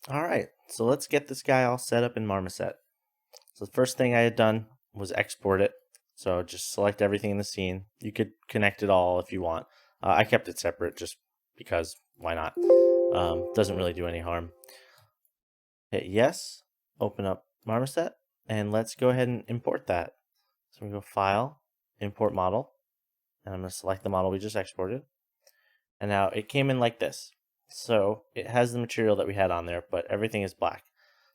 All right, so let's get this guy all set up in Marmoset. So the first thing I had done was export it. So just select everything in the scene. You could connect it all if you want. I kept it separate just because why not? Doesn't really do any harm. Hit yes, open up Marmoset, and let's go ahead and import that. So we go File, Import Model, and I'm going to select the model we just exported. And now it came in like this. So it has the material that we had on there, but everything is black.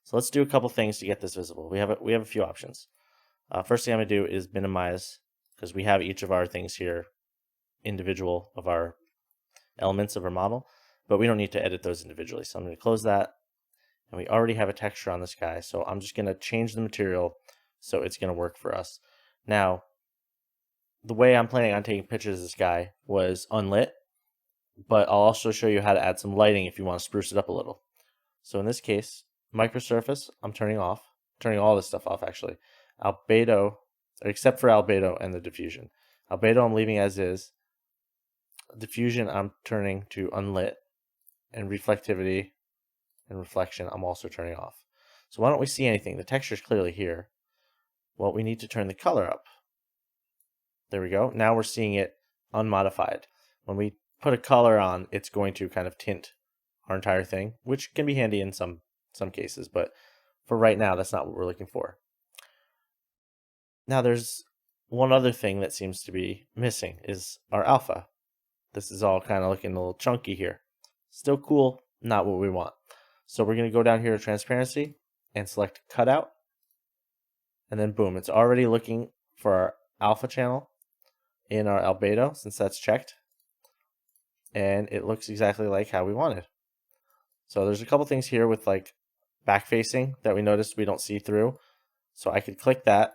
So let's do a couple things to get this visible. We have a few options. First thing I'm going to do is minimize, because we have each of our things here individual of our elements of our model, but we don't need to edit those individually. So I'm going to close that, and we already have a texture on this guy. So I'm just going to change the material so it's going to work for us. Now, the way I'm planning on taking pictures of this guy was unlit, but I'll also show you how to add some lighting if you want to spruce it up a little. So in this case, microsurface, I'm turning off, turning all this stuff off actually. Albedo, except for albedo and the diffusion. Albedo I'm leaving as is. Diffusion I'm turning to unlit, and reflectivity and reflection I'm also turning off. So why don't we see anything? The texture is clearly here. Well, we need to turn the color up. There we go. Now we're seeing it unmodified. When we put a color on, it's going to kind of tint our entire thing, which can be handy in some cases, but for right now, that's not what we're looking for. Now there's one other thing that seems to be missing is our alpha. This is all kind of looking a little chunky here. Still cool, not what we want. So we're going to go down here to transparency and select cutout. And then boom, it's already looking for our alpha channel in our albedo since that's checked. And it looks exactly like how we wanted. So there's a couple things here with like back facing that we noticed we don't see through. So I could click that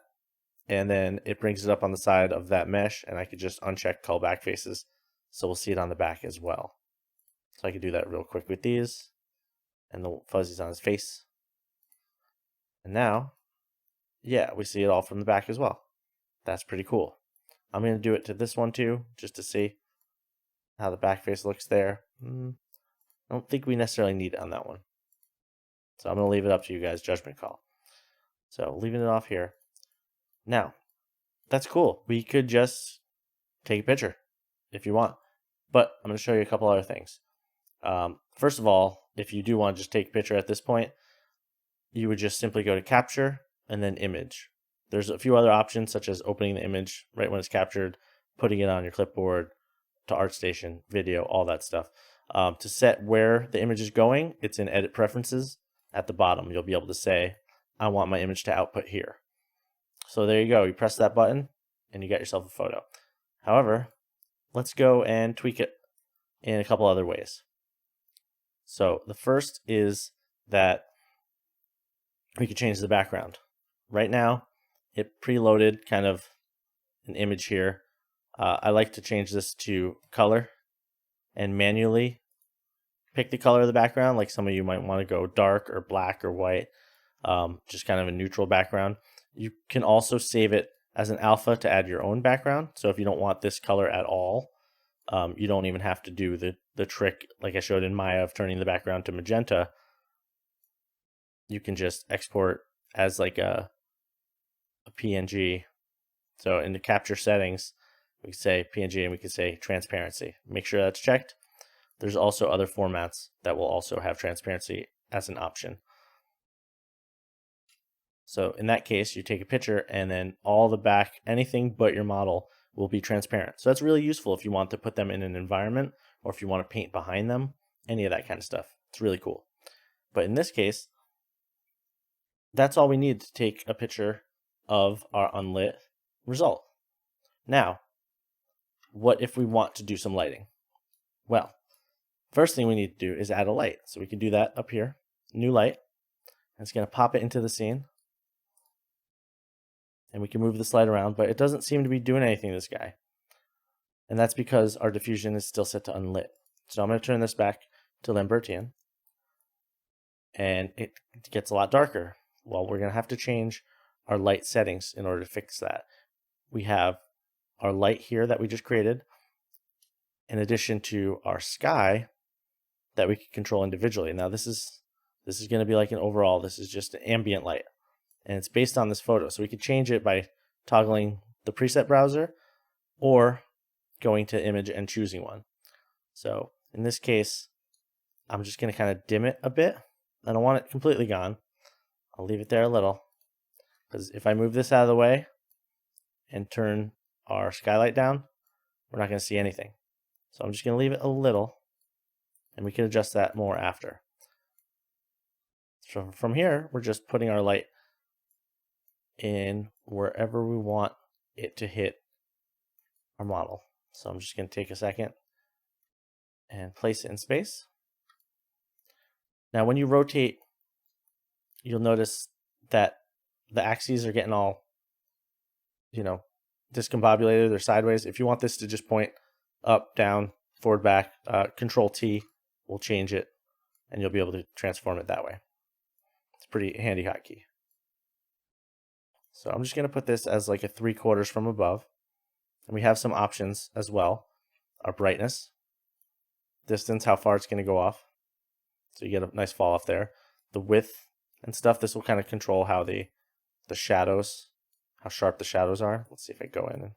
and then it brings it up on the side of that mesh, and I could just uncheck cull back faces. So we'll see it on the back as well. So I could do that real quick with these and the fuzzies on his face. And now, yeah, we see it all from the back as well. That's pretty cool. I'm going to do it to this one too, just to see how the back face looks there. I don't think we necessarily need it on that one. So I'm going to leave it up to you guys, judgment call. So leaving it off here. Now, that's cool. We could just take a picture if you want. But I'm going to show you a couple other things. First of all, if you do want to just take a picture at this point, you would just simply go to capture and then image. There's a few other options such as opening the image right when it's captured, putting it on your clipboard, to ArtStation, video, all that stuff. To set where the image is going, it's in Edit Preferences at the bottom. You'll be able to say, I want my image to output here. So there you go. You press that button and you got yourself a photo. However, let's go and tweak it in a couple other ways. So the first is that we could change the background. Right now, it preloaded kind of an image here. I like to change this to color and manually pick the color of the background. Like some of you might want to go dark or black or white, just kind of a neutral background. You can also save it as an alpha to add your own background. So if you don't want this color at all, you don't even have to do the trick like I showed in Maya of turning the background to magenta. You can just export as like a PNG. So in the capture settings, we can say PNG and we can say transparency. Make sure that's checked. There's also other formats that will also have transparency as an option. So in that case, you take a picture and then all the back, anything but your model will be transparent. So that's really useful if you want to put them in an environment or if you want to paint behind them, any of that kind of stuff. It's really cool. But in this case, that's all we need to take a picture of our unlit result. Now, what if we want to do some lighting? Well, first thing we need to do is add a light. So we can do that up here, new light. And it's going to pop it into the scene. And we can move this light around, but it doesn't seem to be doing anything to this guy. And that's because our diffusion is still set to unlit. So I'm going to turn this back to Lambertian. And it gets a lot darker. Well, we're going to have to change our light settings in order to fix that. We have our light here that we just created, in addition to our sky that we can control individually. Now this is This is going to be like an overall. This is just an ambient light. And it's based on this photo. So we could change it by toggling the preset browser or going to image and choosing one. So in this case, I'm just going to kind of dim it a bit. I don't want it completely gone. I'll leave it there a little, because if I move this out of the way and turn our skylight down, we're not going to see anything. So I'm just going to leave it a little, and we can adjust that more after. So from here, we're just putting our light in wherever we want it to hit our model. So I'm just going to take a second and place it in space. Now when you rotate, you'll notice that the axes are getting all, discombobulated or sideways. If you want this to just point up, down, forward, back, Control T will change it, and you'll be able to transform it that way. It's a pretty handy hotkey. So I'm just going to put this as like a 3/4 from above. And we have some options as well. Our brightness, distance, how far it's going to go off. So you get a nice fall off there. The width and stuff, this will kind of control how the shadows, how sharp the shadows are. Let's see if I go in.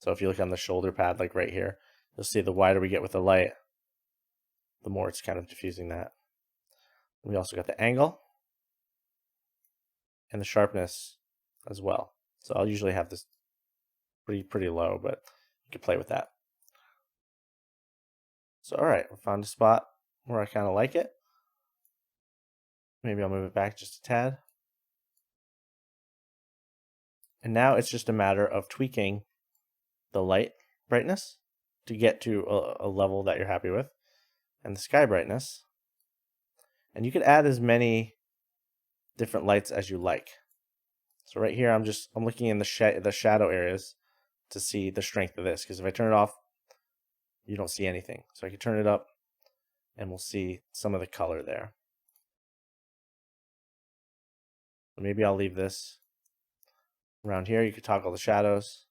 So if you look on the shoulder pad, like right here, you'll see the wider we get with the light, the more it's kind of diffusing that. We also got the angle and the sharpness as well. So I'll usually have this pretty low, but you can play with that. So all right, we found a spot where I kind of like it. Maybe I'll move it back just a tad. And now it's just a matter of tweaking the light brightness to get to a level that you're happy with, and the sky brightness. And you could add as many different lights as you like. So right here, I'm looking in the shadow areas to see the strength of this, because if I turn it off, you don't see anything. So I can turn it up, and we'll see some of the color there. So maybe I'll leave this around here. You could toggle the shadows.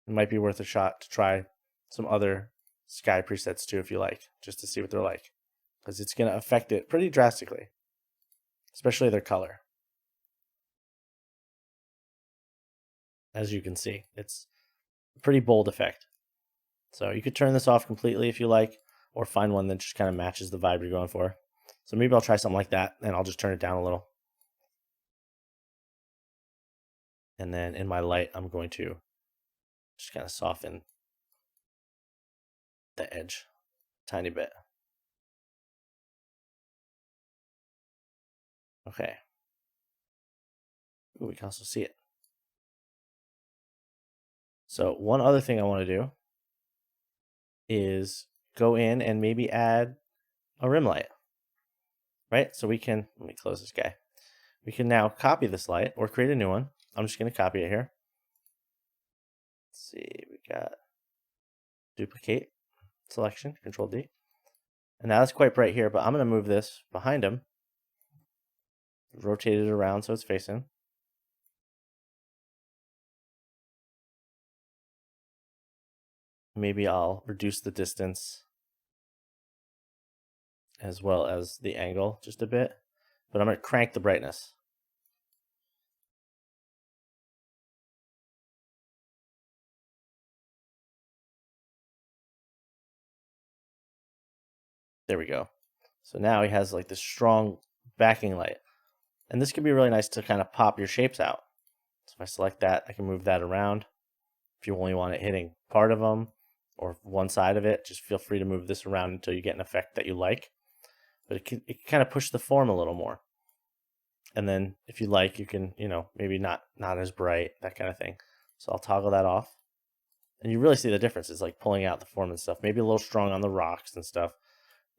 It might be worth a shot to try some other sky presets too, if you like, just to see what they're like, because it's going to affect it pretty drastically, especially their color. As you can see, it's a pretty bold effect. So you could turn this off completely if you like, or find one that just kind of matches the vibe you're going for. So maybe I'll try something like that, and I'll just turn it down a little. And then in my light, I'm going to just kind of soften the edge a tiny bit. Okay. Ooh, we can also see it. So one other thing I want to do is go in and maybe add a rim light, right? So we can, let me close this guy. We can now copy this light or create a new one. I'm just going to copy it here. Let's see, we got duplicate selection, Control D. And now it's quite bright here, but I'm going to move this behind him, rotate it around so it's facing. Maybe I'll reduce the distance as well as the angle just a bit, but I'm going to crank the brightness. There we go. So now he has like this strong backing light. And this can be really nice to kind of pop your shapes out. So if I select that, I can move that around. If you only want it hitting part of them or one side of it, just feel free to move this around until you get an effect that you like. But it can kind of push the form a little more. And then if you like, you can, maybe not as bright, that kind of thing. So I'll toggle that off. And you really see the difference. It's like pulling out the form and stuff. Maybe a little strong on the rocks and stuff.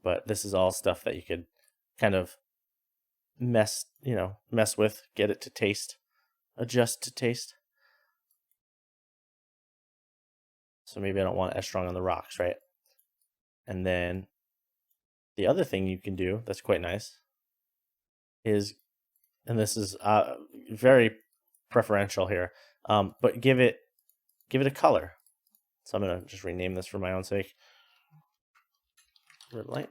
But this is all stuff that you could kind of mess with, get it to taste, adjust to taste. So maybe I don't want it as strong on the rocks, right? And then the other thing you can do that's quite nice is, and this is very preferential here, but give it a color. So I'm gonna just rename this for my own sake. Red light.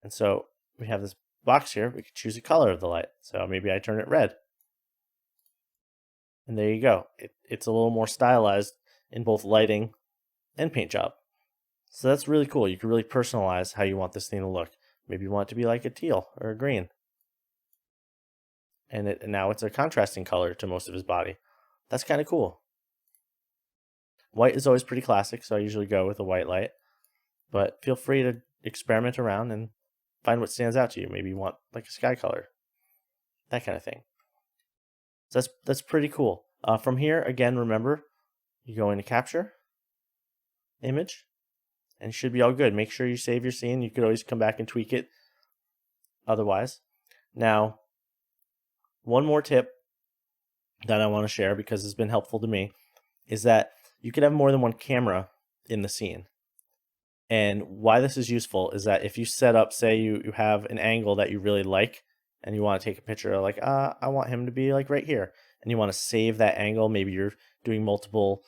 And so we have this box here. We could choose a color of the light. So maybe I turn it red. And there you go. It's a little more stylized in both lighting and paint job. So that's really cool. You can really personalize how you want this thing to look. Maybe you want it to be like a teal or a green. And now it's a contrasting color to most of his body. That's kind of cool. White is always pretty classic, so I usually go with a white light. But feel free to experiment around and find what stands out to you. Maybe you want like a sky color, that kind of thing. So that's pretty cool. From here, again, remember, you go into capture, image, and you should be all good. Make sure you save your scene. You could always come back and tweak it otherwise. Now, one more tip that I want to share because it's been helpful to me is that you could have more than one camera in the scene. And why this is useful is that if you set up, say you have an angle that you really like and you want to take a picture like, I want him to be like right here, and you want to save that angle. Maybe you're doing multiple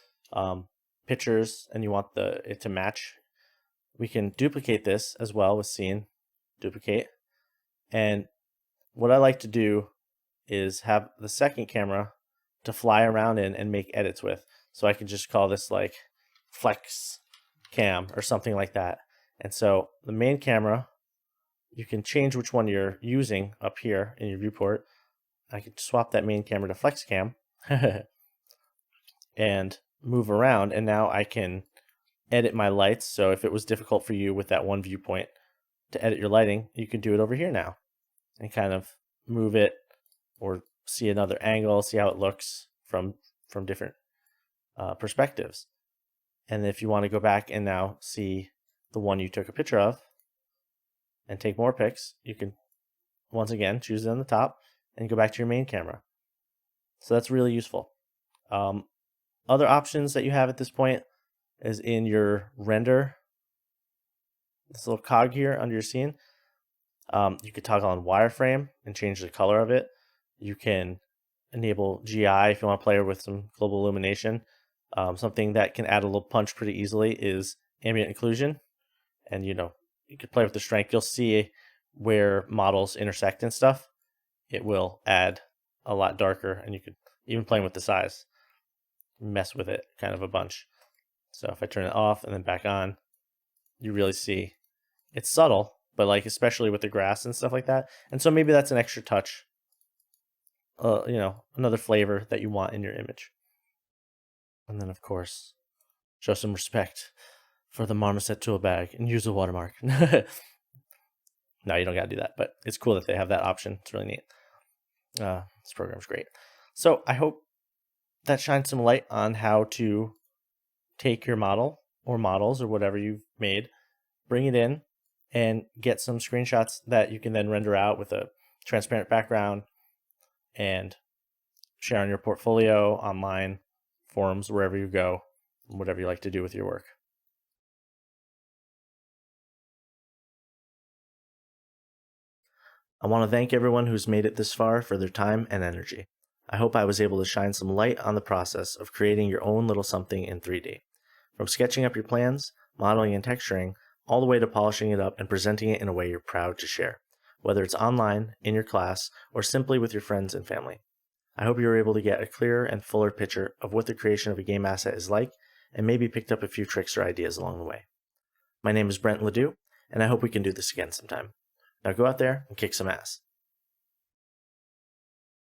pictures and you want it to match. We can duplicate this as well with scene, duplicate. And what I like to do is have the second camera to fly around in and make edits with. So I can just call this like flex cam or something like that. And so the main camera, you can change which one you're using up here in your viewport. I could swap that main camera to flex cam and move around, and now I can edit my lights. So if it was difficult for you with that one viewpoint to edit your lighting, you can do it over here now and kind of move it or see another angle, see how it looks from different perspectives. And if you want to go back and now see the one you took a picture of and take more pics, you can once again choose it on the top and go back to your main camera. So that's really useful. Other options that you have at this point is in your render, this little cog here under your scene. You could toggle on wireframe and change the color of it. You can enable GI if you want to play with some global illumination. Something that can add a little punch pretty easily is ambient occlusion. And you could play with the strength. You'll see where models intersect and stuff. It will add a lot darker, and you could even play with the size, mess with it kind of a bunch. So if I turn it off and then back on, you really see it's subtle, but like especially with the grass and stuff like that. And so maybe that's an extra touch, another flavor that you want in your image. And then of course, show some respect for the Marmoset tool bag and use a watermark. No, you don't got to do that, but it's cool that they have that option. It's really neat. This program's great. So I hope that shines some light on how to take your model or models or whatever you've made, bring it in, and get some screenshots that you can then render out with a transparent background and share on your portfolio, online, forums, wherever you go, whatever you like to do with your work. I want to thank everyone who's made it this far for their time and energy. I hope I was able to shine some light on the process of creating your own little something in 3D. From sketching up your plans, modeling and texturing, all the way to polishing it up and presenting it in a way you're proud to share, whether it's online, in your class, or simply with your friends and family. I hope you were able to get a clearer and fuller picture of what the creation of a game asset is like, and maybe picked up a few tricks or ideas along the way. My name is Brent Ledoux, and I hope we can do this again sometime. Now go out there and kick some ass.